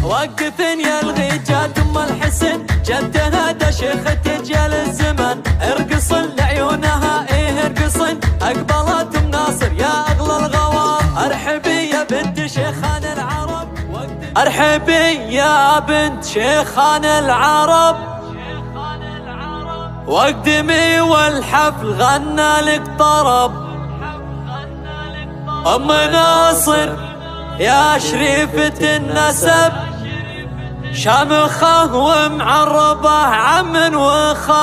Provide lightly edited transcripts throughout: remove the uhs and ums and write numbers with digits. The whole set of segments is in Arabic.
وقفن يا الغيجات ام الحسن جدها دا شيخة رجال الزمن. ارقصن لعيونها ارقصن اقبلت ام ناصر يا اغلى الغوام. ارحبي يا بنت شيخان العرب ارحبي يا بنت شيخان العرب. واقدمي والحفل غنى لك طرب. ام ناصر يا شريفة النسب شامخة ومعربة عم وخال.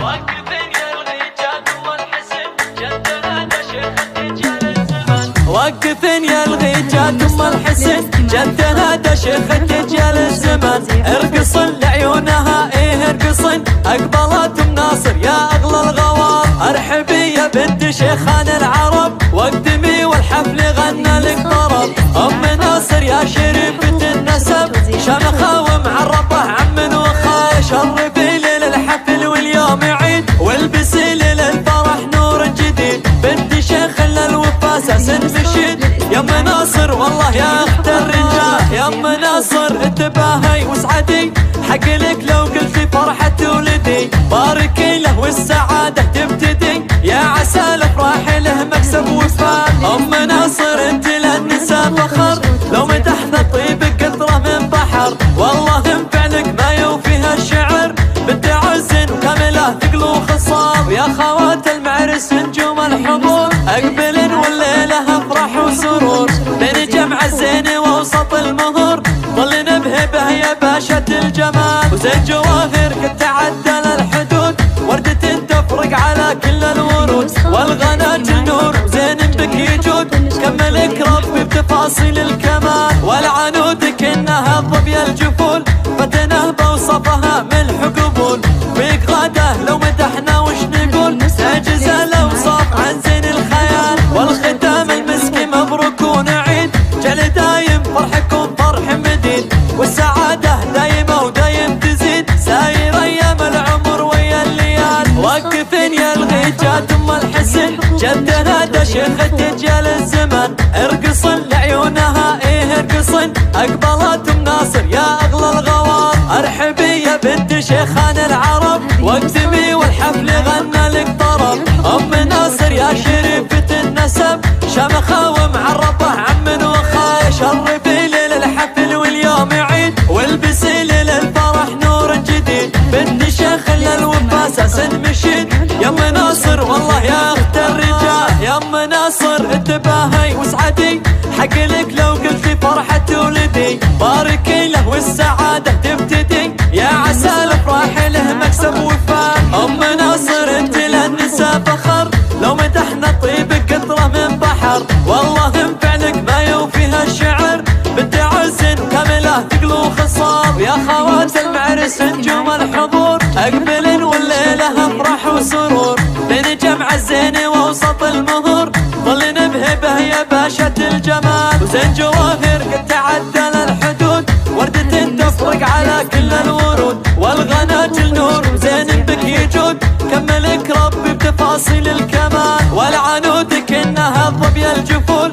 وقفن يا الغيجات ام الحسن جدنا دا شيخة رجال الزمن. وقفن يا الغيجات ام الحسن جدنا دا شيخة رجال الزمن. ارقصن لعيونها ارقصن اقبلت ام ناصر يا اغلى الغوام. ارحبي يا بنت شيخان العرب واقدمي والحفل غنى لك طرب. ام ناصر يا شريفة النسب شامخة ومعربة عم وخال. شرفي ليل الحفل واليوم عيد والبسي ليل الفرح نور جديد. بنت شيخ للوفا اساس مشيد. يا ام ناصر والله يا اخت الرجال. يا ام ناصر انتباهي واسعدي حق لك لو قلتي فرحة ولدي. باركي له والسعادة تبتدي يا عسى الافراح له مكسب وفاء. ام ناصر انت للنساء فخر لو مدحنا طيبك قطرة من بحر. والله انفعلك ما يوفيها الشعر. بنت عز وكاملة ثقل وخصام. يا خوات المعرس نجوم الحضور اقبلن والليلة افراح وسرور. بين جمع الزين ووسط المهور ظلنا بهبه يا باشا الجمال. وزين جواهر قد تعدل الحدود وردة تفرق على كل الورود. والغنات النور وزين بك يجود كملك ربي بتفاصيل الكمال. والعنود كأنها ظبي الجفول فتنه بوصفها ملح قبول. فيك غاده لو مدحنا وش نقول نعجز الاوصاف عن زين الخيال. والختام المسكي مبروك ونعيد جعل دايم فرحكم فرح مديد. والسعادة دايمة ودايم تزيد ساير ايام العمر ويا الليال. وقفن يا الغيجات ام الحسن جدنا دا شيخة رجال الزمن. ارقصن لعيونها ارقصن اقبلت ام ناصر يا اغلى الغوام. ارحبي يا بنت شيخان العرب واقدمي والحفل غنى لك طرب. ام ناصر يا شريفة النسب شامخة ومعربة عم وخال. شرفي ليل الحفل واليوم عيد والبسي ليل الفرح نور جديد. بنت شيخ للوفا اساس مشيد. يا ام ناصر والله يا اخت الرجال. يا ام ناصر انتباهي واسعدي حق لك لو قلتي فرحة ولدي. باركي له والسعادة تبتدي يا عسى الافراح له مكسب وفاء. ام ناصر انت للنساء فخر لو مدحنا طيبك قطرة من بحر. والله انفعلك ما يوفيها الشعر. بنت عز وكاملة ثقل وخصام. يا خوات المعرس نجوم الحضور اقبلن والليلة افراح وسرور. بين جمع الزين ووسط المهور ظلنا بهبه يا باشا الجمال. وزين جواهر قد تعدل الحدود وردة تفرق على كل الورود. والغنات النور وزين بك يجود كملك ربي بتفاصيل الكمال. والعنود كأنها ظبي الجفول